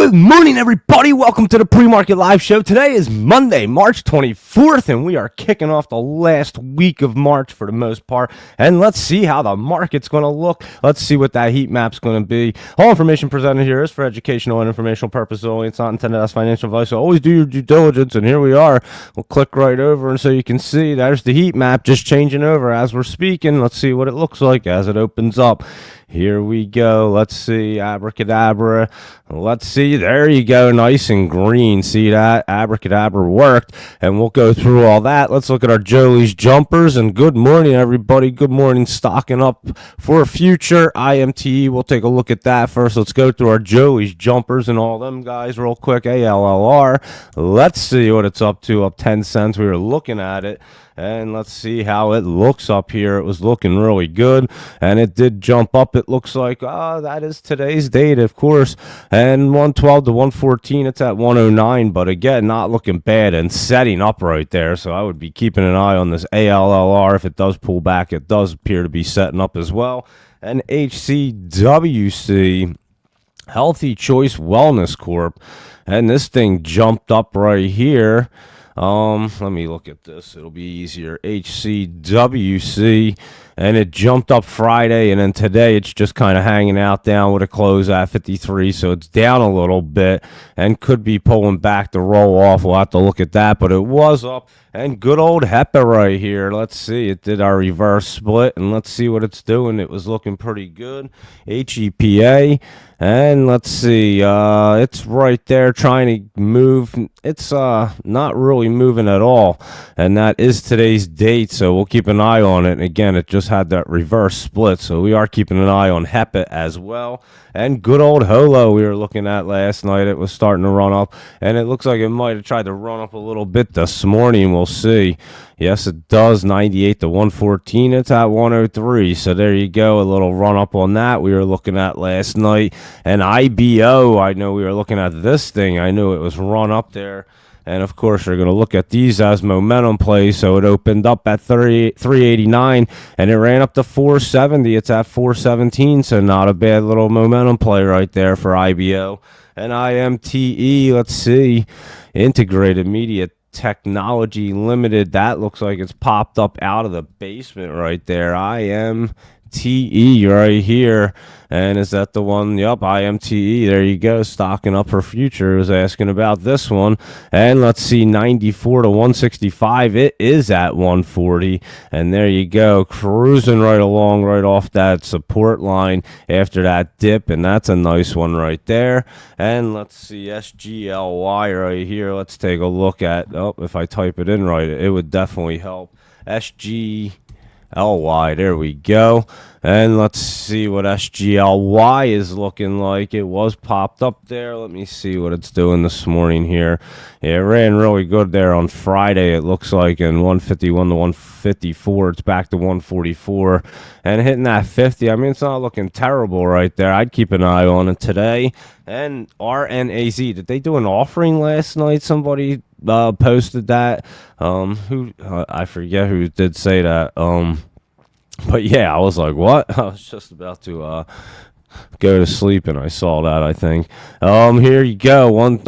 Good morning, everybody. Welcome to the Pre-Market Live Show. Today is Monday, March 24th, and we are kicking off the last week of March for the most part. And let's see how the market's going to look. Let's see what that heat map's going to be. All information presented here is for educational and informational purposes only. It's not intended as financial advice, so always do your due diligence. And here we are. We'll click right over, and so you can see there's the heat map just changing over as we're speaking. Let's see what it looks like as it opens up. Here we go. Let's see. Abracadabra. Let's see. There you go. Nice and green. See that? Abracadabra worked. And we'll go through all that. Let's look at our Jolie's jumpers. And good morning, everybody. Good morning. Stocking up for future IMTE. We'll take a look at that first. Let's go through our Jolie's jumpers and all them guys real quick. ALLR. Let's see what it's up to. Up 10 cents. We were looking at it. And let's see how it looks up here. It was looking really good, and it did jump up. It looks like, that is today's date, of course. And 112 to 114, it's at 109, but again, not looking bad and setting up right there. So I would be keeping an eye on this ALLR. If it does pull back, it does appear to be setting up as well. And HCWC, Healthy Choice Wellness Corp, and this thing jumped up right here. Let me look at this. It'll be easier. HCWC, and it jumped up Friday, and then today it's just kind of hanging out down with a close at 53, so it's down a little bit and could be pulling back to roll off. We'll have to look at that, but it was up. And good old HEPA right here. Let's see. It did our reverse split, and let's see what it's doing. It was looking pretty good. HEPA. And let's see. It's right there trying to move. It's not really moving at all. And that is today's date, so we'll keep an eye on it. And again, it just had that reverse split, so we are keeping an eye on HEPA as well. And good old HOLO we were looking at last night. It was starting to run up, and it looks like it might have tried to run up a little bit this morning. We'll see. Yes, it does. 98 to 114. It's at 103. So there you go. A little run up on that we were looking at last night. And IBO, I know we were looking at this thing. I knew it was run up there. And, of course, we're going to look at these as momentum plays. So it opened up at 389, and it ran up to 470. It's at 417, so not a bad little momentum play right there for IBO. And IMTE, let's see, Integrated Media Technology Limited. That looks like it's popped up out of the basement right there. IMTE right here. And is that the one? Yep, IMTE. There you go. Stocking up for future. Was asking about this one. And let's see, 94 to 165. It is at 140. And there you go. Cruising right along, right off that support line after that dip. And that's a nice one right there. And let's see, SGLY right here. Let's take a look at, if I type it in right, it would definitely help. SGLY, there we go. And let's see what SGLY is looking like. It was popped up there. Let me see what it's doing this morning here. Yeah, it ran really good there on Friday, it looks like, in 151 to 154. It's back to 144. And hitting that 50, I mean, it's not looking terrible right there. I'd keep an eye on it today. And RNAZ, did they do an offering last night? Somebody posted that. I forget who did say that. But yeah, I was like, what? I was just about to go to sleep, and I saw that, I think. Here you go.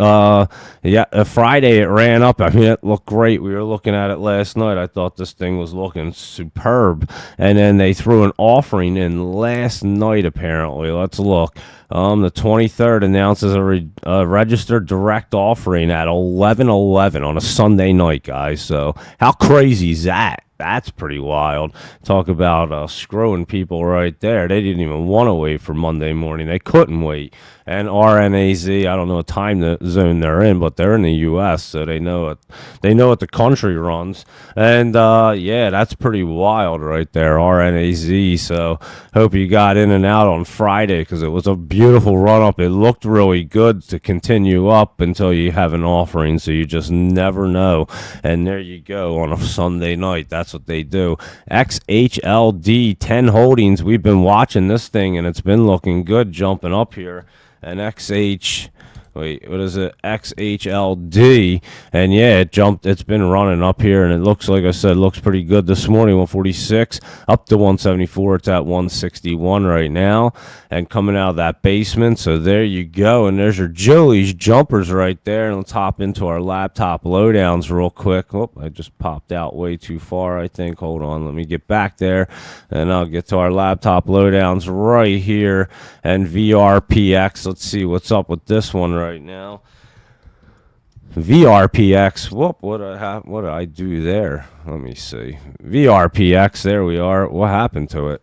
Friday it ran up. I mean, it looked great. We were looking at it last night. I thought this thing was looking superb. And then they threw an offering in last night, apparently. Let's look. The 23rd announces a registered direct offering at 11:11 on a Sunday night, guys. So how crazy is that? That's pretty wild. Talk about screwing people right there. They didn't even want to wait for Monday morning. They couldn't wait. And RNAZ, I don't know what time zone they're in, but they're in the U.S., so they know it. They know what the country runs. And, yeah, that's pretty wild right there, RNAZ. So hope you got in and out on Friday, because it was a beautiful run-up. It looked really good to continue up until you have an offering, so you just never know. And there you go on a Sunday night. That's what they do. XHLD 10 holdings. We've been watching this thing, and it's been looking good jumping up here. And XH wait, what is it? XHLD. And yeah, it jumped. It's been running up here, and it looks, like I said, looks pretty good this morning. 146 up to 174. It's at 161 right now, and coming out of that basement. So there you go. And there's your Julie's jumpers right there. And let's hop into our laptop lowdowns real quick. Oh, I just popped out way too far, I think. Hold on, let me get back there, and I'll get to our laptop lowdowns right here. And VRPX. Let's see what's up with this one right now. VRPX. Whoop! What did I do there? Let me see. VRPX. There we are. What happened to it?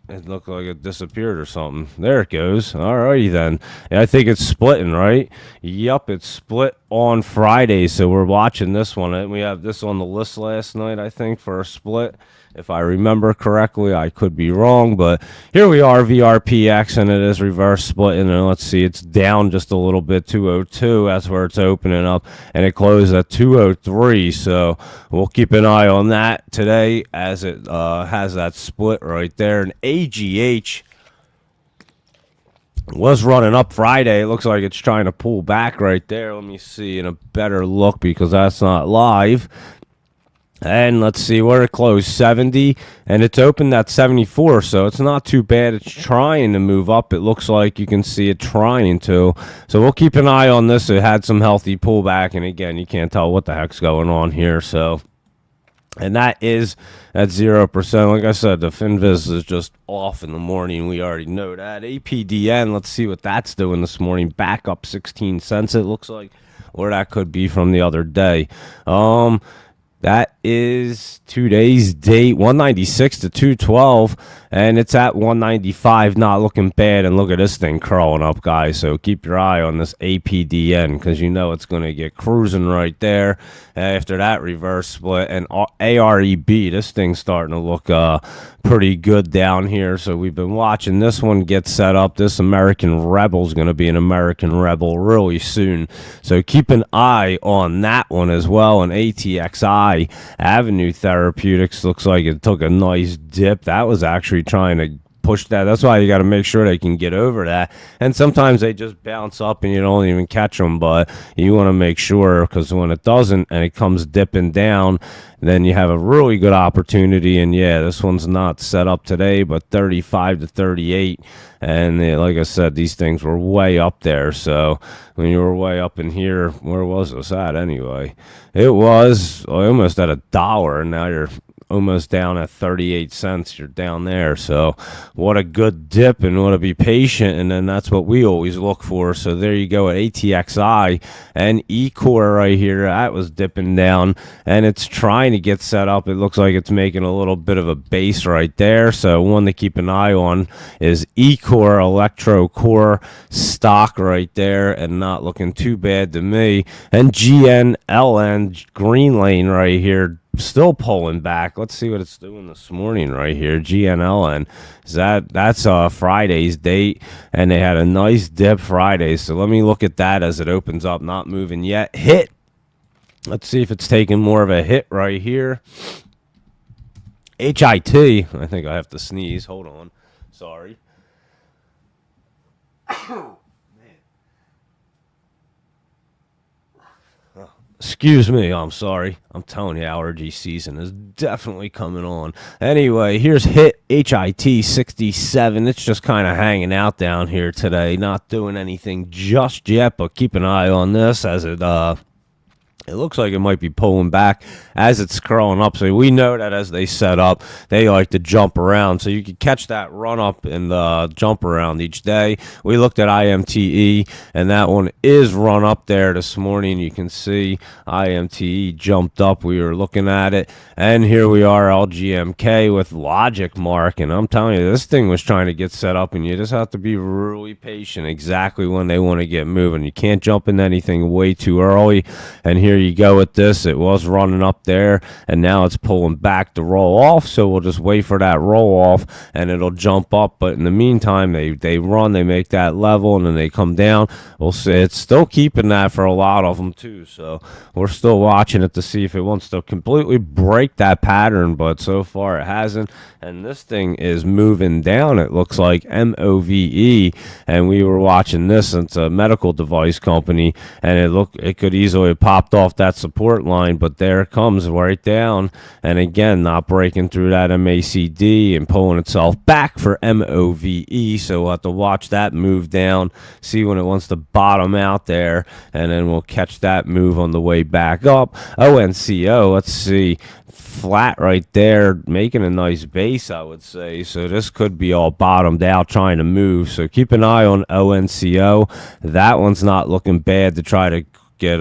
It looked like it disappeared or something. There it goes. Alrighty then. Yeah, I think it's splitting, right? Yup, it's split on Friday. So we're watching this one. And we have this on the list last night, I think, for a split. If I remember correctly, I could be wrong, but here we are, VRPX, and it is reverse splitting. And let's see, it's down just a little bit, 202. That's where it's opening up, and it closed at 203. So we'll keep an eye on that today as it has that split right there. And AGH was running up Friday. It looks like it's trying to pull back right there. Let me see in a better look because that's not live. And let's see where it closed, 70, and it's opened at 74, so it's not too bad. It's trying to move up. It looks like you can see it trying to. So we'll keep an eye on this. It had some healthy pullback, and again, you can't tell what the heck's going on here. So, and that is at 0%. Like I said, the FinViz is just off in the morning. We already know that. APDN, let's see what that's doing this morning. Back up 16 cents, it looks like, or that could be from the other day. That is today's date, 196 to 212, and it's at 195, not looking bad. And look at this thing crawling up, guys. So keep your eye on this APDN because you know it's going to get cruising right there after that reverse split. And AREB, this thing's starting to look pretty good down here. So we've been watching this one get set up. This American Rebel is going to be an American Rebel really soon. So keep an eye on that one as well. And ATXI Avenue Therapeutics looks like it took a nice dip. That was actually trying to push that. That's why you got to make sure they can get over that. And sometimes they just bounce up and you don't even catch them, but you want to make sure because when it doesn't and it comes dipping down, then you have a really good opportunity. And yeah, this one's not set up today, but 35 to 38. And like I said, these things were way up there. So when you were way up in here, where was this at anyway? It was almost at $1, and now you're almost down at 38 cents. You're down there. So what a good dip, and want to be patient, and then that's what we always look for. So there you go at ATXI and eCore right here. That was dipping down, and it's trying to get set up. It looks like it's making a little bit of a base right there. So one to keep an eye on is eCore, Electro Core stock right there, and not looking too bad to me. And GNLN, Green Lane right here, still pulling back. Let's see what it's doing this morning right here. GNLN, that's Friday's date, and they had a nice dip Friday. So let me look at that as it opens up. Not moving yet. Hit. Let's see if it's taking more of a hit right here. HIT. I think I have to sneeze. Hold on. Sorry. Excuse me, I'm sorry. I'm telling you, allergy season is definitely coming on. Anyway, here's HIT 67. It's just kind of hanging out down here today. Not doing anything just yet, but keep an eye on this as it looks like it might be pulling back as it's crawling up. So we know that as they set up, they like to jump around. So you can catch that run up and jump around each day. We looked at IMTE, and that one is run up there this morning. You can see IMTE jumped up. We were looking at it. And here we are, LGMK with Logic Mark. And I'm telling you, this thing was trying to get set up, and you just have to be really patient exactly when they want to get moving. You can't jump into anything way too early. And here here you go with this. It was running up there, and now it's pulling back to roll off. So we'll just wait for that roll off, and it'll jump up. But in the meantime, they run, they make that level, and then they come down. We'll see. It's still keeping that for a lot of them too. So we're still watching it to see if it wants to completely break that pattern, but so far it hasn't. And this thing is moving down, it looks like, MOVE, and we were watching this. It's a medical device company, and it could easily have popped off that support line, but there it comes right down, and again, not breaking through that MACD and pulling itself back for MOVE. So we'll have to watch that move down, see when it wants to bottom out there, and then we'll catch that move on the way back up. ONCO, let's see, flat right there, making a nice base, I would say. So this could be all bottomed out, trying to move. So keep an eye on ONCO. That one's not looking bad to try to get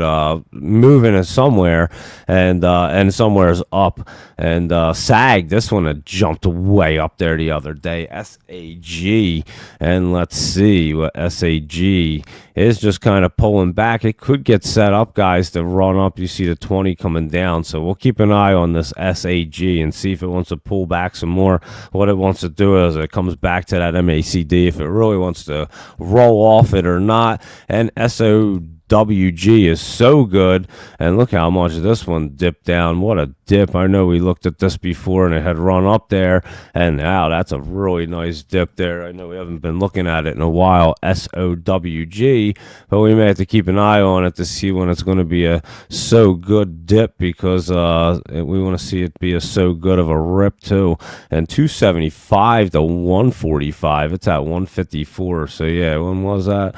moving somewhere, and somewhere's up. And SAG, this one had jumped way up there the other day. SAG, and let's see what SAG is, just kind of pulling back. It could get set up, guys, to run up. You see the 20 coming down, so we'll keep an eye on this SAG and see if it wants to pull back some more. What it wants to do is it comes back to that MACD, if it really wants to roll off it or not. And SOWG is so good, and look how much this one dipped down. What a dip. I know we looked at this before and it had run up there, and wow, that's a really nice dip there. I know we haven't been looking at it in a while, SOWG, but we may have to keep an eye on it to see when it's going to be a so good dip, because we want to see it be a so good of a rip too. And 275 to 145, it's at 154. So yeah, when was that?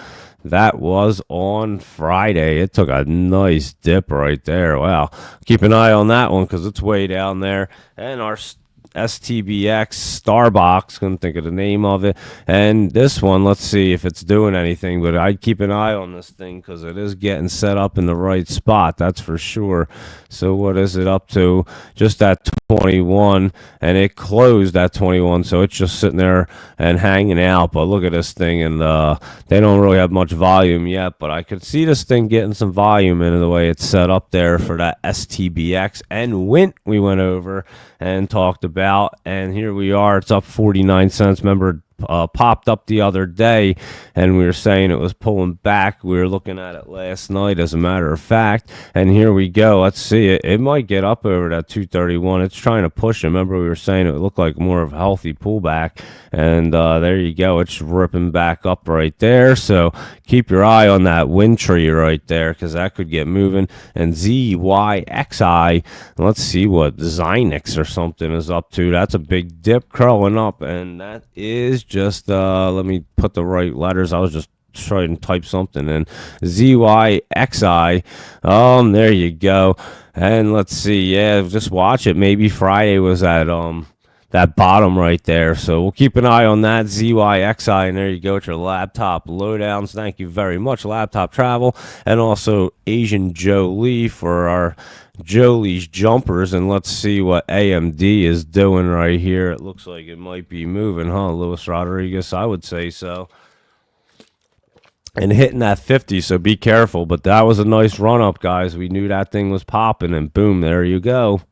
That was on Friday. It took a nice dip right there. Wow. Keep an eye on that one because it's way down there. And our STBX Starbox, couldn't think of the name of it. And this one, let's see if it's doing anything, but I'd keep an eye on this thing because it is getting set up in the right spot, that's for sure. So what is it up to? Just at 21, and it closed at 21, so it's just sitting there and hanging out. But look at this thing, and they don't really have much volume yet, but I could see this thing getting some volume in the way it's set up there for that STBX. And Wint we went over and talked about, and here we are. It's up 49 cents. Remember, popped up the other day, and we were saying it was pulling back. We were looking at it last night, as a matter of fact, and here we go. Let's see it. It might get up over that 231. It's trying to push it. Remember, we were saying it looked like more of a healthy pullback, and there you go. It's ripping back up right there. So keep your eye on that wind tree right there, because that could get moving. And ZYXI, let's see what Zynex or something is up to. That's a big dip curling up, and that is just let me put the right letters. I was just trying to type something in. ZYXI. There you go. And let's see. Yeah, just watch it. Maybe Friday was at that bottom right there. So we'll keep an eye on that, ZYXI. And there you go with your laptop lowdowns. Thank you very much, Laptop Travel, and also Asian Joe Lee for our Joe Lee's jumpers. And let's see what AMD is doing right here. It looks like it might be moving, huh, Luis Rodriguez? I would say so. And hitting that 50, so be careful. But that was a nice run up, guys. We knew that thing was popping, and boom, there you go.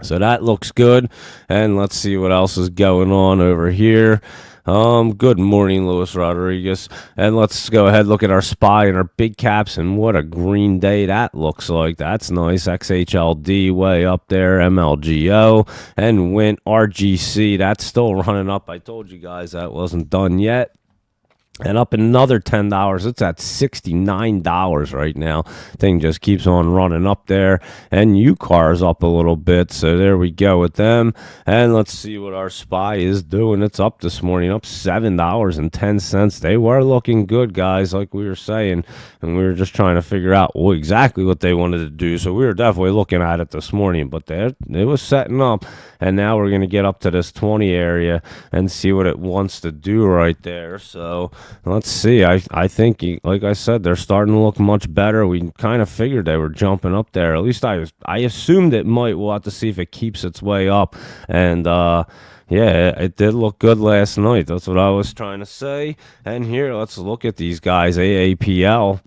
So that looks good. And let's see what else is going on over here. Good morning, Luis Rodriguez. And let's go ahead, look at our SPY and our big caps, and what a green day that looks like. That's nice. XHLD way up there, MLGO, and Wint RGC. That's still running up. I told you guys that wasn't done yet. And up another $10. It's at $69 right now. Thing just keeps on running up there. And UCAR's up a little bit. So there we go with them. And let's see what our SPY is doing. It's up this morning, up $7.10. They were looking good, guys, like we were saying. And we were just trying to figure out exactly what they wanted to do. So we were definitely looking at it this morning. But it was setting up. And now we're going to get up to this 20 area and see what it wants to do right there. So let's see. I think, like I said, they're starting to look much better. We kind of figured they were jumping up there. At least I assumed it might. We'll have to see if it keeps its way up. And yeah, it did look good last night. That's what I was trying to say. And here, let's look at these guys. AAPL.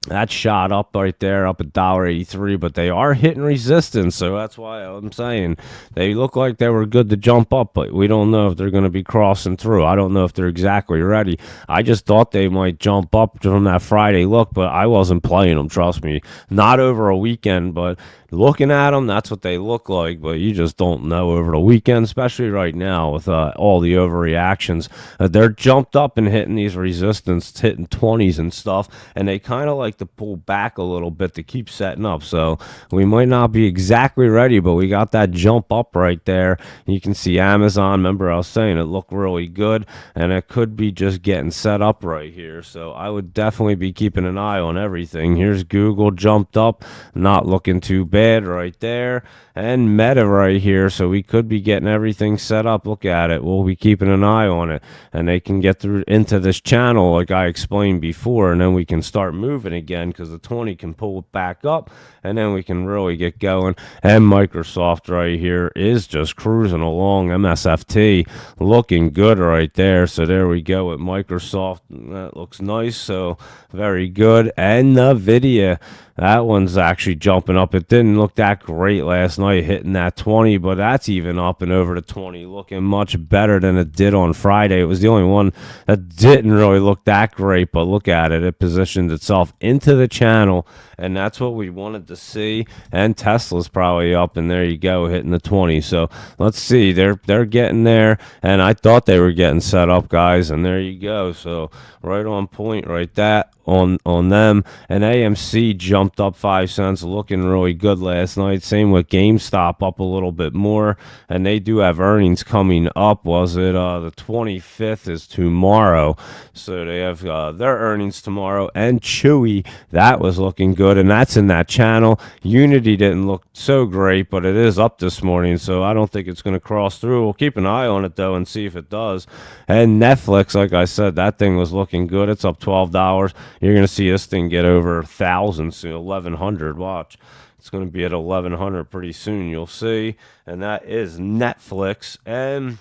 That shot up right there, up $1.83, but they are hitting resistance, so that's why I'm saying they look like they were good to jump up, but we don't know if they're going to be crossing through. I don't know if they're exactly ready. I just thought they might jump up from that Friday look, but I wasn't playing them, trust me. Not over a weekend, but looking at them, that's what they look like, but you just don't know over the weekend, especially right now with all the overreactions. They're jumped up and hitting these resistance, hitting 20s and stuff, and they kind of like to pull back a little bit to keep setting up. So we might not be exactly ready, but we got that jump up right there. You can see Amazon. Remember, I was saying it looked really good, and it could be just getting set up right here. So I would definitely be keeping an eye on everything. Here's Google jumped up, not looking too bad right there, and Meta right here. So we could be getting everything set up. Look at it. We'll be keeping an eye on it, and they can get through into this channel like I explained before, and then we can start moving again because the 20 can pull it back up, and then we can really get going. And Microsoft right here is just cruising along. MSFT looking good right there. So there we go with Microsoft. That looks nice. So very good. And NVIDIA, that one's actually jumping up. It didn't look that great last night, hitting that 20, but that's even up and over the 20, looking much better than it did on Friday. It was the only one that didn't really look that great, but look at it. It positioned itself into the channel, and that's what we wanted to see. And Tesla's probably up, and there you go, hitting the 20. So let's see. They're getting there, and I thought they were getting set up, guys, and there you go. So right on point right that on them. And AMC jumped up 5 cents, looking really good last night. Same with GameStop, up a little bit more, and they do have earnings coming up. Was it the 25th is tomorrow, so they have their earnings tomorrow. And Chewy, that was looking good, and that's in that channel. Unity didn't look so great, but it is up this morning, so I don't think it's going to cross through. We'll keep an eye on it though and see if it does. And Netflix, like I said, that thing was looking good. It's up $12. You're going to see this thing get over 1,000 soon, 1,100. Watch. It's going to be at 1,100 pretty soon, you'll see. And that is Netflix. And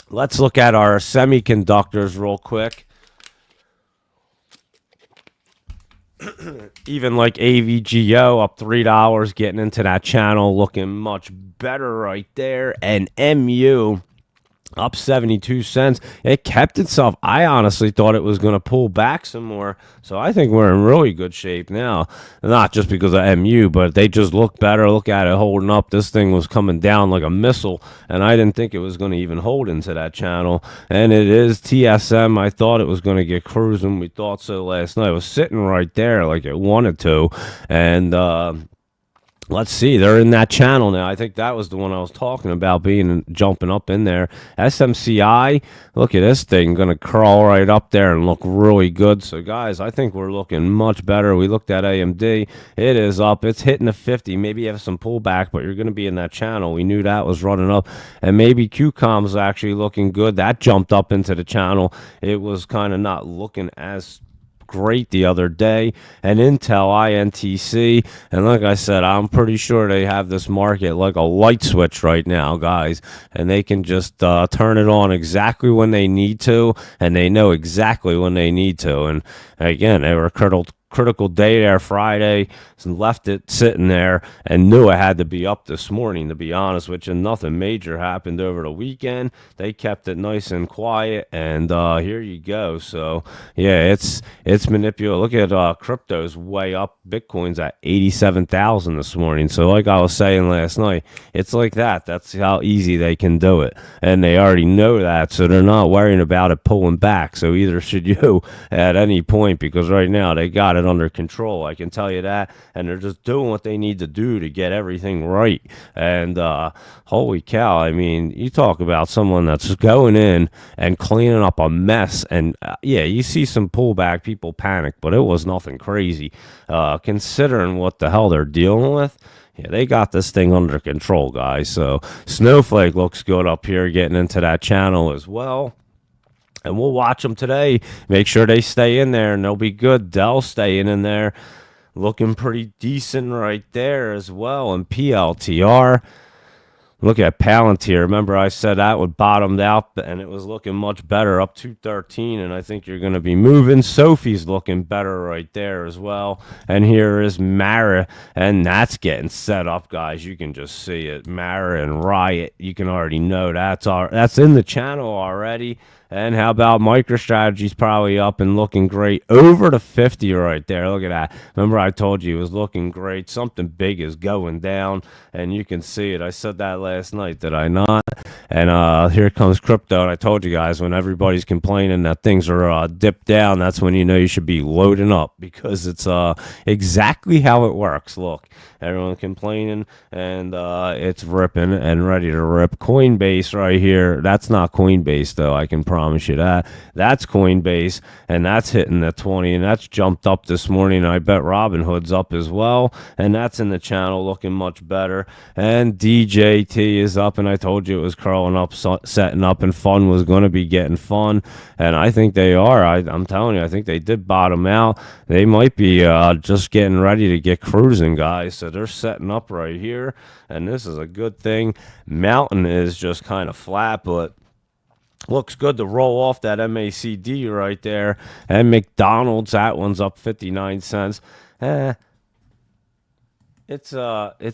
let's look at our semiconductors real quick. Even like AVGO up $3, getting into that channel, looking much better right there. And MU up 72 cents. It kept itself. I honestly thought it was going to pull back some more. So I think we're in really good shape now. Not just because of MU, but they just look better. Look at it holding up. This thing was coming down like a missile, and I didn't think it was going to even hold into that channel. And it is TSM. I thought it was going to get cruising. We thought so last night. It was sitting right there like it wanted to. And, let's see, they're in that channel now. I think that was the one I was talking about, jumping up in there. SMCI, look at this thing, going to crawl right up there and look really good. So, guys, I think we're looking much better. We looked at AMD. It is up. It's hitting the 50. Maybe you have some pullback, but you're going to be in that channel. We knew that was running up. And maybe QCOM's actually looking good. That jumped up into the channel. It was kind of not looking as great the other day. And Intel, INTC, and like I said, I'm pretty sure they have this market like a light switch right now, guys, and they can just turn it on exactly when they need to, and they know exactly when they need to. And again, they were critical day there Friday, and left it sitting there and knew it had to be up this morning, to be honest with you. Nothing major happened over the weekend. They kept it nice and quiet, and here you go. So yeah, it's manipulated. Look at crypto's way up. Bitcoin's at 87,000 this morning. So like I was saying last night, it's like that. That's how easy they can do it, and they already know that, so they're not worrying about it pulling back. So either should you at any point, because right now they got it under control, I can tell you that, and they're just doing what they need to do to get everything right. And holy cow, I mean, you talk about someone that's going in and cleaning up a mess. And yeah, you see some pullback, people panic, but it was nothing crazy considering what the hell they're dealing with. Yeah, they got this thing under control, guys. So Snowflake looks good up here, getting into that channel as well. And we'll watch them today. Make sure they stay in there, and they'll be good. Dell staying in there, looking pretty decent right there as well. And PLTR, Look at Palantir. Remember, I said that would bottomed out, and it was looking much better, up 213, and I think you're going to be moving. Sophie's looking better right there as well. And here is Mara, and that's getting set up, guys. You can just see it. Mara and Riot. You can already know that's in the channel already. And how about MicroStrategy's probably up and looking great. Over to 50 right there. Look at that. Remember I told you it was looking great. Something big is going down, and you can see it. I said that last night, did I not? And here comes crypto. And I told you guys, when everybody's complaining that things are dipped down, that's when you know you should be loading up, because it's exactly how it works. Look, everyone complaining, and it's ripping and ready to rip. Coinbase right here. That's not Coinbase, though. I can promise you that. That's Coinbase, and that's hitting the 20, and that's jumped up this morning. I bet Robinhood's up as well, and that's in the channel looking much better. And DJT is up, and I told you it was curling up, setting up, and fun was going to be getting fun, and I think they are. I'm telling you, I think they did bottom out. They might be just getting ready to get cruising, guys. So they're setting up right here, and this is a good thing. Mountain is just kind of flat, but looks good to roll off that MACD right there. And McDonald's, that one's up 59 cents. It's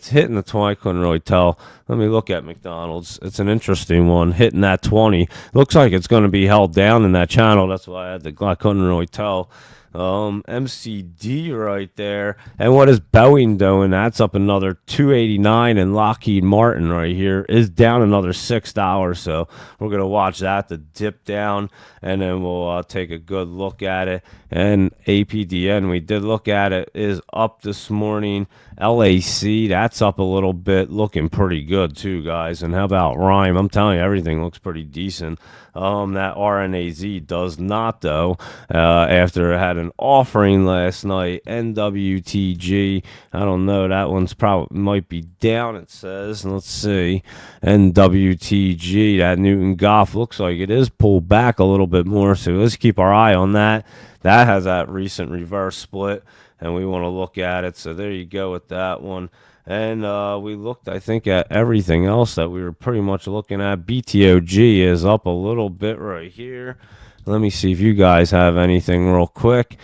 hitting the 20. I couldn't really tell. Let me look at McDonald's. It's an interesting one, hitting that 20. Looks like it's going to be held down in that channel. That's why I couldn't really tell. MCD right there. And what is Boeing doing? That's up another 289, and Lockheed Martin right here is down another $6. So we're going to watch that to dip down, and then we'll take a good look at it. And APDN, we did look at it, is up this morning. LAC, that's up a little bit, looking pretty good too, guys. And how about Rhyme? I'm telling you, everything looks pretty decent. That RNAZ does not, though, after it had an offering last night. NWTG, I don't know, that one's probably might be down, it says. Let's see. NWTG, that Newton Goff, looks like it is pulled back a little bit more, so let's keep our eye on that. That has that recent reverse split, and we want to look at it. So there you go with that one. And we looked, I think, at everything else that we were pretty much looking at. BTOG is up a little bit right here. Let me see if you guys have anything real quick.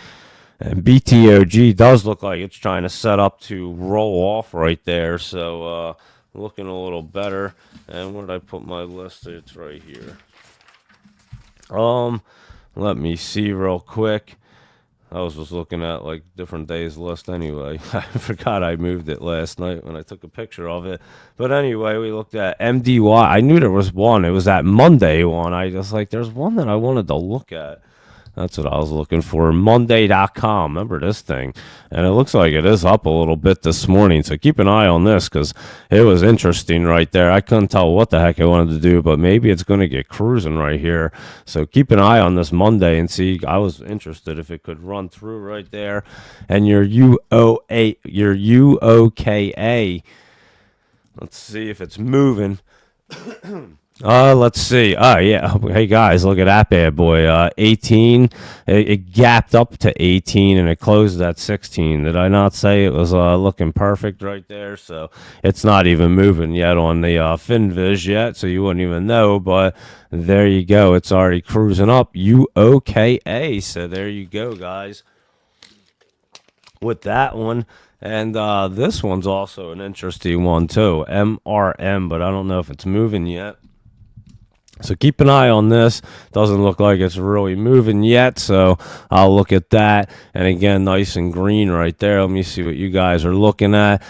And BTOG does look like it's trying to set up to roll off right there. So looking a little better. And where did I put my list? It's right here. Let me see real quick. I was just looking at like different days list anyway. I forgot I moved it last night when I took a picture of it. But anyway, we looked at MDY. I knew there was one. It was that Monday one. I just like, there's one that I wanted to look at. That's what I was looking for. Monday.com. Remember this thing? And it looks like it is up a little bit this morning. So keep an eye on this, because it was interesting right there. I couldn't tell what the heck I wanted to do, but maybe it's going to get cruising right here. So keep an eye on this Monday and see. I was interested if it could run through right there. And your UOKA. Let's see if it's moving. Let's see. Oh, yeah. Hey, guys, look at that bad boy. 18. It gapped up to 18, and it closed at 16. Did I not say it was looking perfect right there? So it's not even moving yet on the FinViz yet, so you wouldn't even know. But there you go. It's already cruising up. UOKA. So there you go, guys. With that one. And this one's also an interesting one, too. MRM, but I don't know if it's moving yet. So keep an eye on this. Doesn't look like it's really moving yet, so I'll look at that. And again, nice and green right there. Let me see what you guys are looking at.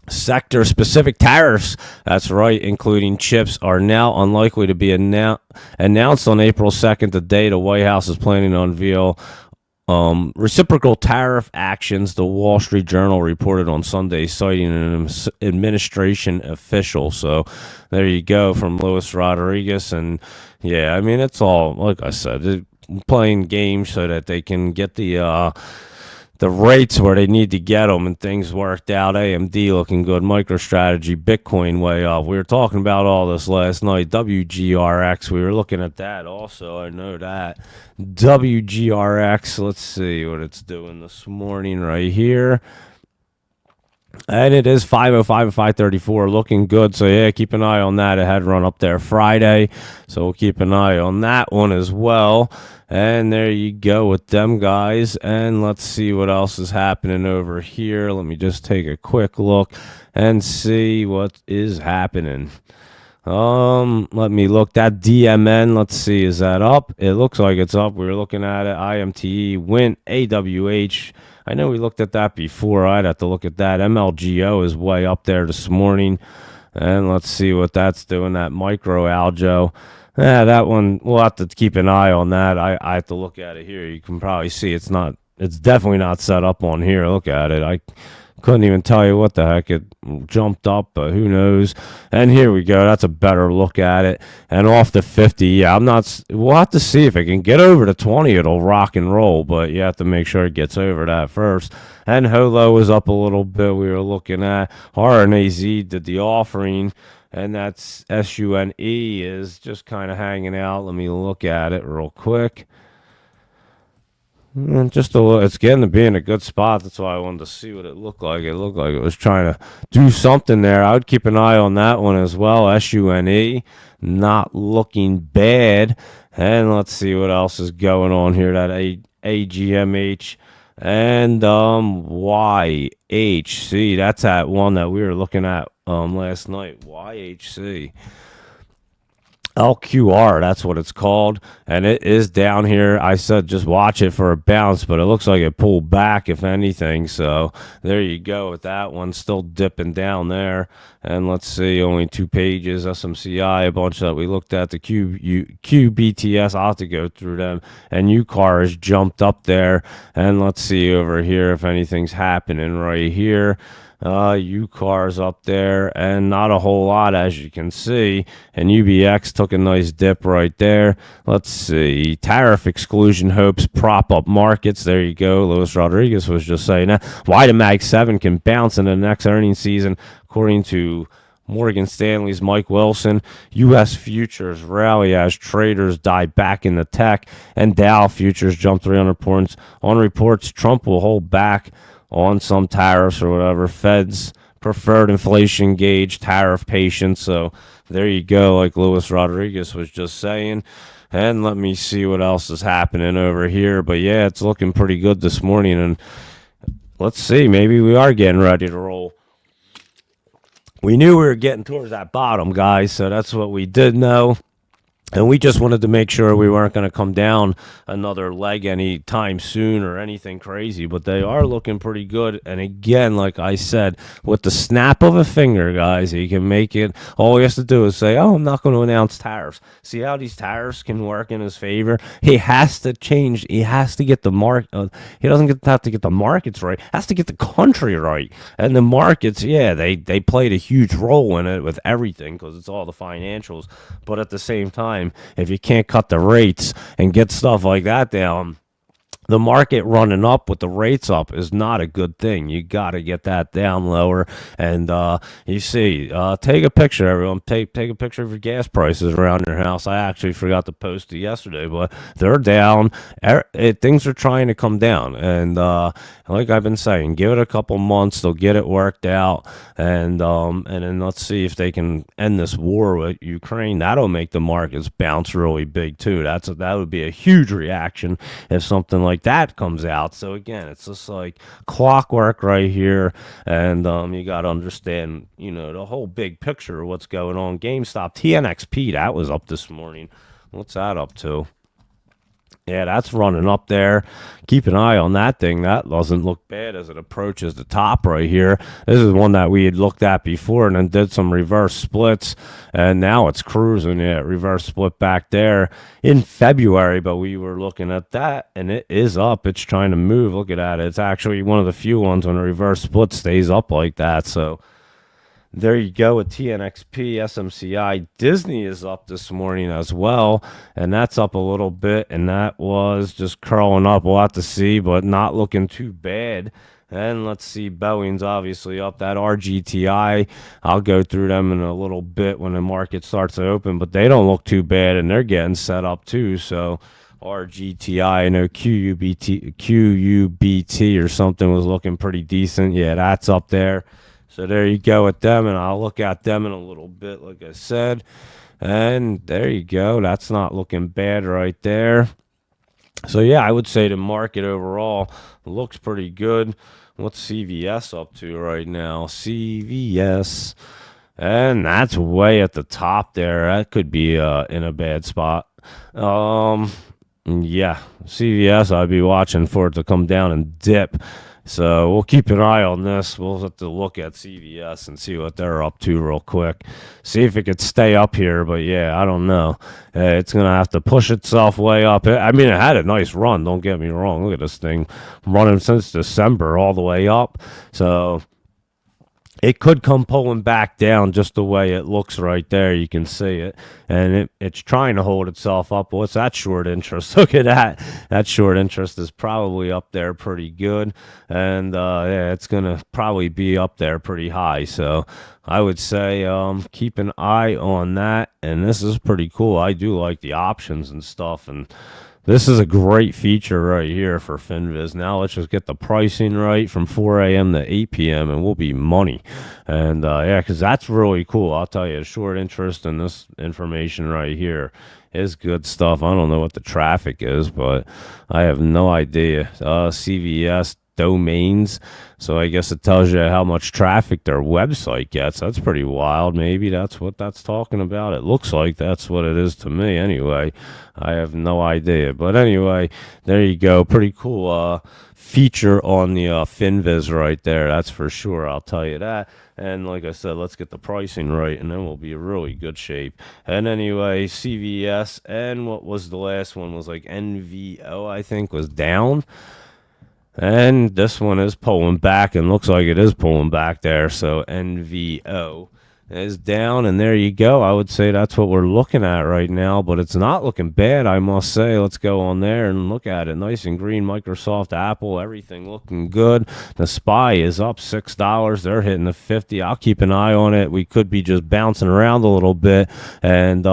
Sector-specific tariffs, that's right, including chips, are now unlikely to be announced on April 2nd, the day the White House is planning to unveil reciprocal tariff actions. The Wall Street Journal reported on Sunday, citing an administration official. So there you go from Luis Rodriguez. And yeah, I mean, it's all, like I said, playing games so that they can get the rates where they need to get them, and things worked out. AMD looking good. MicroStrategy, Bitcoin way up. We were talking about all this last night. WGRX, we were looking at that also. I know that. WGRX, let's see what it's doing this morning right here. And it is 505 and 534, looking good. So, yeah, keep an eye on that. It had run up there Friday. So, we'll keep an eye on that one as well. And there you go with them guys. And let's see what else is happening over here. Let me just take a quick look and see what is happening. Let me look. That DMN, let's see, is that up? It looks like it's up. We were looking at it. IMTE, Wint, AWH. I know we looked at that before. I'd have to look at that. MLGO is way up there this morning. And let's see what that's doing. That micro algo. Yeah, that one, we'll have to keep an eye on that. I have to look at it here. You can probably see it's definitely not set up on here. Look at it. I couldn't even tell you what the heck it jumped up, but who knows. And here we go. That's a better look at it. And off the 50, yeah, we'll have to see if it can get over to 20. It'll rock and roll, but you have to make sure it gets over that first. And Holo was up a little bit. We were looking at RNAZ did the offering. And that's SUNE is just kind of hanging out. Let me look at it real quick. And just a little, it's getting to be in a good spot. That's why I wanted to see what it looked like. It looked like it was trying to do something there. I would keep an eye on that one as well. SUNE, not looking bad. And let's see what else is going on here. That AGMH and YHC. That's that one that we were looking at last night. YHC. LQR, that's what it's called, and it is down here. I said just watch it for a bounce, but it looks like it pulled back, if anything. So there you go with that one, still dipping down there. And let's see, only 2 pages. SMCI, a bunch that we looked at. The QBTS, I'll have to go through them. And UCAR has jumped up there. And let's see over here if anything's happening right here. UCAR's up there, and not a whole lot, as you can see. And UBX took a nice dip right there. Let's see. Tariff exclusion hopes prop up markets. There you go. Luis Rodriguez was just saying that. Why the Mag 7 can bounce in the next earnings season, according to Morgan Stanley's Mike Wilson. U.S. futures rally as traders dive back into tech, and Dow futures jump 300 points on reports Trump will hold back on some tariffs or whatever. Fed's preferred inflation gauge, tariff patience. So there you go, like Luis Rodriguez was just saying. And let me see what else is happening over here. But yeah, it's looking pretty good this morning. And let's see, maybe we are getting ready to roll. We knew we were getting towards that bottom, guys. So that's what we did know. And we just wanted to make sure we weren't going to come down another leg anytime soon or anything crazy. But they are looking pretty good. And again, like I said, with the snap of a finger, guys, he can make it. All he has to do is say, oh, I'm not going to announce tariffs. See how these tariffs can work in his favor? He has to change. He has to get the market. He doesn't have to get the markets right. He has to get the country right. And the markets, yeah, they played a huge role in it with everything because it's all the financials. But at the same time, if you can't cut the rates and get stuff like that down, the market running up with the rates up is not a good thing. You got to get that down lower. And you see, take a picture, everyone. Take a picture of your gas prices around your house. I actually forgot to post it yesterday, but they're down. Things are trying to come down. And like I've been saying, give it a couple months. They'll get it worked out. And then let's see if they can end this war with Ukraine. That'll make the markets bounce really big, too. That would be a huge reaction if something like that comes out. So again, it's just like clockwork right here, and you got to understand, the whole big picture of what's going on. GameStop, TNXP, that was up this morning. What's that up to? Yeah, that's running up there. Keep an eye on that thing. That doesn't look bad as it approaches the top right here. This is one that we had looked at before and then did some reverse splits. And now it's cruising. Yeah, reverse split back there in February. But we were looking at that, and it is up. It's trying to move. Look at that. It's actually one of the few ones when a reverse split stays up like that. So there you go with TNXP, SMCI. Disney is up this morning as well, and that's up a little bit, and that was just curling up. We'll have to see, but not looking too bad. And let's see, Boeing's obviously up. That RGTI, I'll go through them in a little bit when the market starts to open, but they don't look too bad, and they're getting set up too. So RGTI. I know QUBT or something was looking pretty decent. Yeah, that's up there. So there you go with them, and I'll look at them in a little bit, like I said. And there you go. That's not looking bad right there. So yeah, I would say the market overall looks pretty good. What's CVS up to right now? CVS, and that's way at the top there. That could be in a bad spot. Um, yeah, CVS, I'd be watching for it to come down and dip. So we'll keep an eye on this. We'll have to look at CVS and see what they're up to real quick. See if it could stay up here. But yeah, I don't know. It's going to have to push itself way up. I mean, it had a nice run. Don't get me wrong. Look at this thing running since December all the way up. So it could come pulling back down just the way it looks right there. You can see it. And it's trying to hold itself up. What's that short interest? Look at that. That short interest is probably up there pretty good. And yeah, it's going to probably be up there pretty high. So I would say keep an eye on that. And this is pretty cool. I do like the options and stuff. And this is a great feature right here for FinViz. Now let's just get the pricing right from 4 a.m. to 8 p.m. and we'll be money. And yeah, because that's really cool. I'll tell you, short interest in this information right here is good stuff. I don't know what the traffic is, but I have no idea. CVS domains. So I guess it tells you how much traffic their website gets. That's pretty wild. Maybe that's what that's talking about. It looks like that's what it is to me anyway. I have no idea. But anyway, there you go. Pretty cool feature on the FinViz right there. That's for sure. I'll tell you that. And like I said, let's get the pricing right, and then we'll be in really good shape. And anyway, CVS, and what was the last one? Was like NVO, I think, was down. And this one is pulling back, and looks like it is pulling back there. So NVO is down, and there you go. I would say that's what we're looking at right now, but it's not looking bad, I must say. Let's go on there and look at it. Nice and green. Microsoft, Apple, everything looking good. The SPY is up $6. They're hitting the 50. I'll keep an eye on it. We could be just bouncing around a little bit, and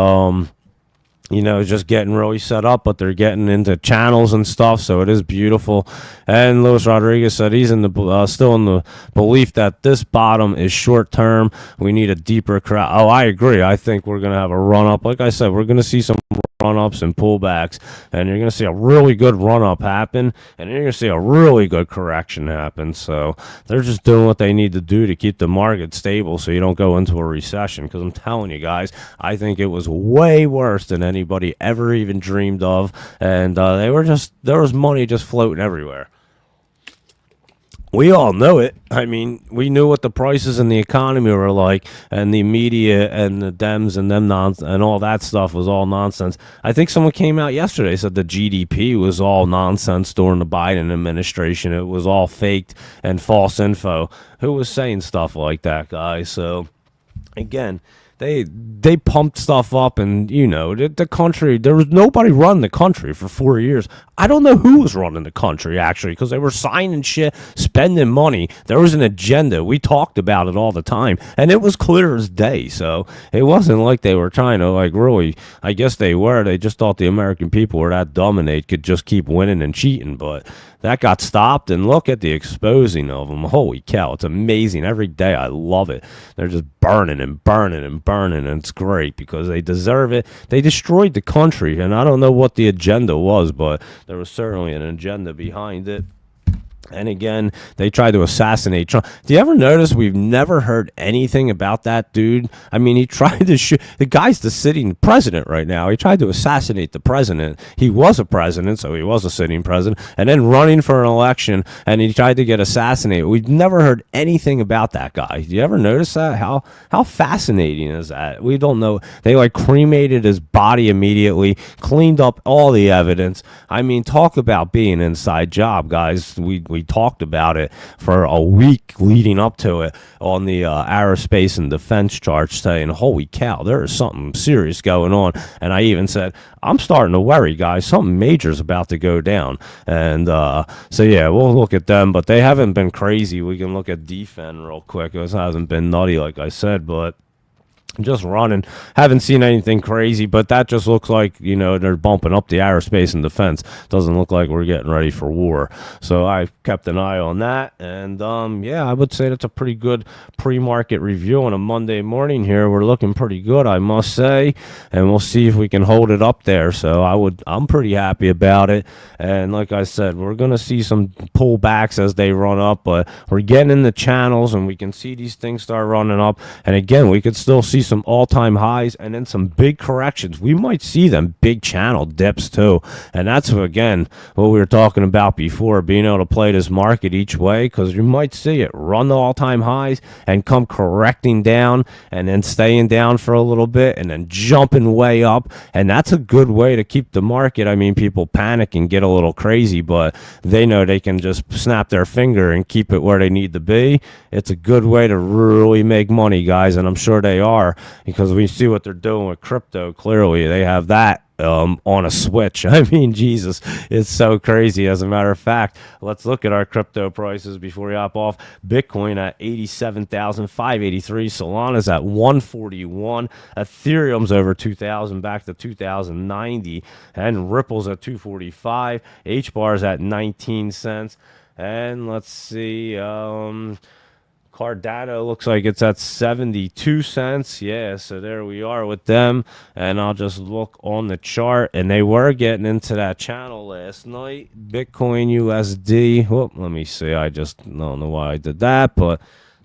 you know, just getting really set up, but they're getting into channels and stuff, so it is beautiful. And Luis Rodriguez said he's in the still in the belief that this bottom is short term. We need a deeper crowd. Oh, I agree. I think we're gonna have a run up. Like I said, we're gonna see some run-ups and pullbacks, and you're going to see a really good run-up happen, and you're going to see a really good correction happen. So they're just doing what they need to do to keep the market stable so you don't go into a recession, because I'm telling you guys, I think it was way worse than anybody ever even dreamed of, and there was money just floating everywhere. We all know it. I mean, we knew what the prices in the economy were like, and the media and the Dems and them and all that stuff was all nonsense. I think someone came out yesterday said the GDP was all nonsense during the Biden administration. It was all faked and false info. Who was saying stuff like that, guys? So, again, they pumped stuff up, and you know, the country, there was nobody running the country for 4 years. I don't know who was running the country, actually, because they were signing shit, spending money. There was an agenda. We talked about it all the time, and it was clear as day. So it wasn't like they were trying to, like, really, I guess they were. They just thought the American people were that dumb and they could just keep winning and cheating, but that got stopped, and look at the exposing of them. Holy cow, it's amazing. Every day I love it. They're just burning and burning and burning, and it's great because they deserve it. They destroyed the country, and I don't know what the agenda was, but there was certainly an agenda behind it. And again, they tried to assassinate Trump. Do you ever notice we've never heard anything about that dude? I mean, he tried to shoot. The guy's the sitting president right now. He tried to assassinate the president. He was a president, so he was a sitting president, and then running for an election, and he tried to get assassinated. We've never heard anything about that guy. Do you ever notice that? How fascinating is that? We don't know. They like cremated his body immediately, cleaned up all the evidence. I mean, talk about being an inside job, guys. We talked about it for a week leading up to it on the aerospace and defense charts, saying, holy cow, there is something serious going on. And I even said, I'm starting to worry, guys. Something major is about to go down. And so, yeah, we'll look at them. But they haven't been crazy. We can look at DFN real quick. It hasn't been nutty, like I said. But just running. Haven't seen anything crazy, but that just looks like, they're bumping up the aerospace and defense. Doesn't look like we're getting ready for war. So I kept an eye on that. And yeah, I would say that's a pretty good pre-market review on a Monday morning here. We're looking pretty good, I must say. And we'll see if we can hold it up there. So I'm pretty happy about it. And like I said, we're going to see some pullbacks as they run up, but we're getting in the channels and we can see these things start running up. And again, we could still see some all-time highs and then some big corrections. We might see them big channel dips too. And that's, again, what we were talking about before, being able to play this market each way, because you might see it run the all-time highs and come correcting down and then staying down for a little bit and then jumping way up. And that's a good way to keep the market. I mean, people panic and get a little crazy, but they know they can just snap their finger and keep it where they need to be. It's a good way to really make money, guys, and I'm sure they are, because we see what they're doing with crypto. Clearly, they have that on a switch. I mean, Jesus, it's so crazy. As a matter of fact, let's look at our crypto prices before we hop off. Bitcoin at 87,583. Solana's at 141. Ethereum's over 2,000, back to 2,090. And Ripple's at 245. HBAR's at 19 cents. And let's see, Cardano looks like it's at 72 cents. Yeah, so there we are with them. And I'll just look on the chart. And they were getting into that channel last night. Bitcoin USD. Whoop, let me see. I just don't know why I did that, but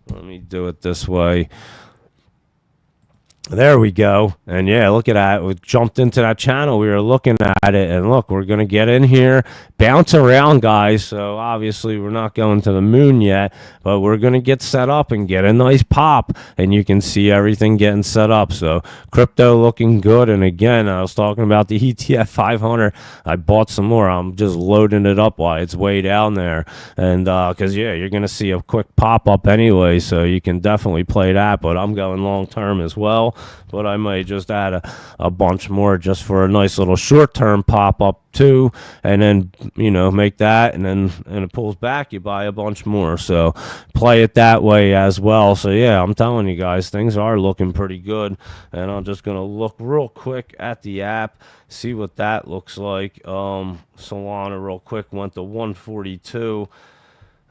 let me do it this way. There we go. And yeah, look at that. We jumped into that channel. We were looking at it. And look, we're going to get in here, bounce around, guys. So obviously we're not going to the moon yet, but we're going to get set up and get a nice pop. And you can see everything getting set up. So crypto looking good. And again, I was talking about the ETF 500. I bought some more. I'm just loading it up while it's way down there. And because, yeah, you're going to see a quick pop up anyway. So you can definitely play that. But I'm going long term as well. But I might just add a bunch more just for a nice little short-term pop-up too, and then, make that, and then and it pulls back, you buy a bunch more. So play it that way as well. So yeah, I'm telling you guys, things are looking pretty good. And I'm just going to look real quick at the app, see what that looks like. Solana real quick went to 142.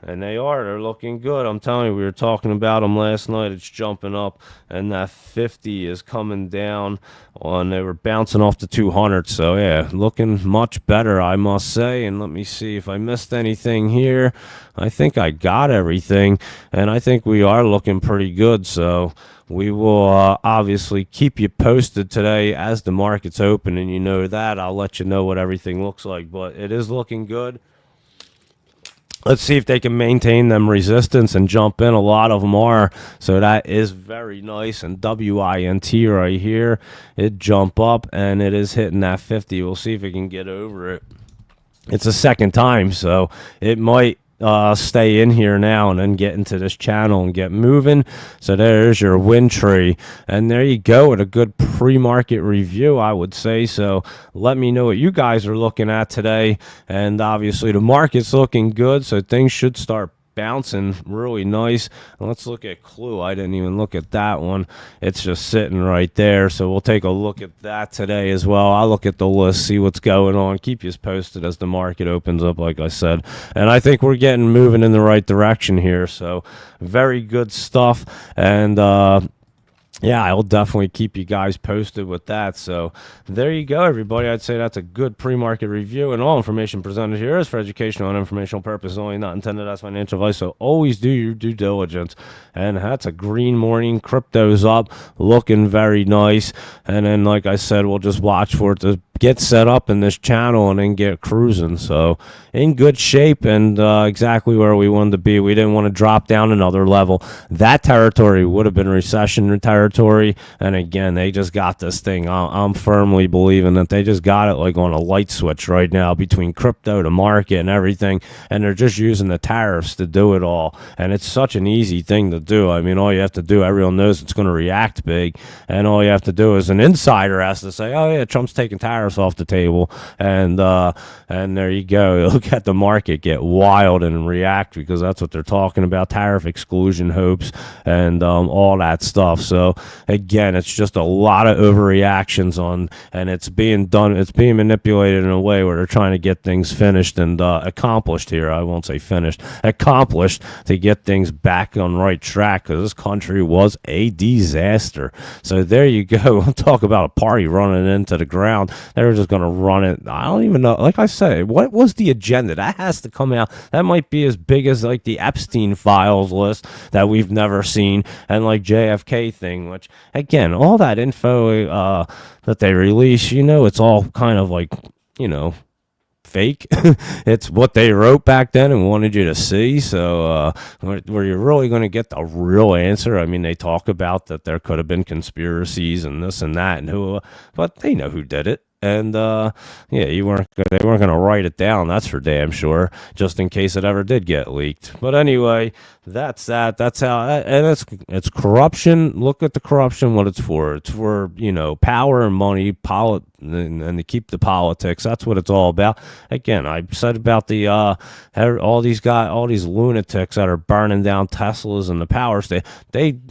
And they're looking good. I'm telling you, we were talking about them last night. It's jumping up, and that 50 is coming down. They were bouncing off the 200. So, yeah, looking much better, I must say. And let me see if I missed anything here. I think I got everything, and I think we are looking pretty good. So we will obviously keep you posted today as the market's open, and you know that. I'll let you know what everything looks like, but it is looking good. Let's see if they can maintain them resistance and jump in. A lot of them are. So that is very nice. And WINT right here, it jump up and it is hitting that 50. We'll see if it can get over it. It's a second time, so it might stay in here now and then get into this channel and get moving. So there's your win tree, and there you go, with a good pre-market review, I would say. So let me know what you guys are looking at today, and obviously the market's looking good, so things should start bouncing really nice. Let's look at Clue. I didn't even look at that one. It's just sitting right there. So we'll take a look at that today as well. I'll look at the list, see what's going on, keep you posted as the market opens up, like I said. And I think we're getting moving in the right direction here. So very good stuff. And yeah, I'll definitely keep you guys posted with that. So there you go, everybody. I'd say that's a good pre-market review, and all information presented here is for educational and informational purposes only, not intended as financial advice. So always do your due diligence. And that's a green morning. Crypto's up, looking very nice. And then, like I said, we'll just watch for it to get set up in this channel and then get cruising. So in good shape, and exactly where we wanted to be. We didn't want to drop down another level. That territory would have been recession territory. And again, they just got this thing. I'm firmly believing that they just got it like on a light switch right now between crypto, the market, and everything. And they're just using the tariffs to do it all. And it's such an easy thing to do. I mean, all you have to do, everyone knows it's going to react big. And all you have to do is an insider has to say, oh yeah, Trump's taking tariffs off the table, and there you go. Look at the market get wild and react, because that's what they're talking about, tariff exclusion hopes and all that stuff. So again, it's just a lot of overreactions on, and it's being done. It's being manipulated in a way where they're trying to get things finished and accomplished here. I won't say finished, accomplished, to get things back on right track, because this country was a disaster. So there you go. Talk about a party running into the ground. They were just going to run it. I don't even know. Like I say, what was the agenda? That has to come out. That might be as big as like the Epstein files list that we've never seen, and like JFK thing, which again, all that info that they release, it's all kind of like, fake. It's what they wrote back then and wanted you to see. So where you're really going to get the real answer. I mean, they talk about that there could have been conspiracies and this and that and who, but they know who did it. And yeah, they weren't going to write it down. That's for damn sure, just in case it ever did get leaked. But anyway, that's that. That's how. And it's corruption. Look at the corruption. What it's for. It's for power and money, and to keep the politics. That's what it's all about. Again, I said about the all these lunatics that are burning down Teslas and the power station.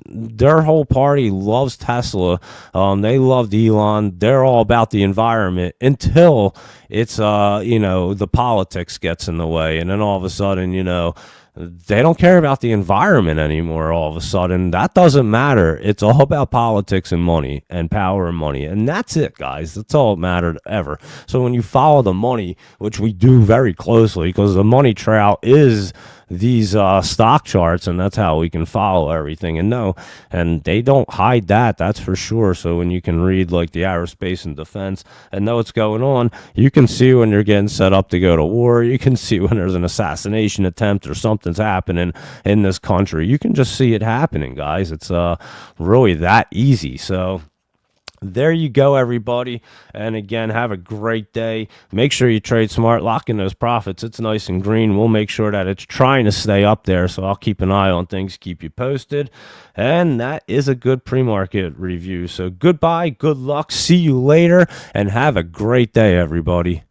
Their whole party loves Tesla. They loved Elon. They're all about the environment until it's the politics gets in the way, and then all of a sudden they don't care about the environment anymore. All of a sudden, that doesn't matter. It's all about politics and money and power and money. And that's it, guys. That's all that mattered ever. So when you follow the money, which we do very closely, because the money trail is these stock charts, and that's how we can follow everything and they don't hide that, that's for sure. So when you can read like the aerospace and defense and know what's going on, you can see when you're getting set up to go to war. You can see when there's an assassination attempt or something's happening in this country. You can just see it happening, guys. It's really that easy. So there you go, everybody. And again, have a great day. Make sure you trade smart, lock in those profits. It's nice and green. We'll make sure that it's trying to stay up there. So I'll keep an eye on things, keep you posted. And that is a good pre-market review. So goodbye, good luck, see you later, and have a great day, everybody.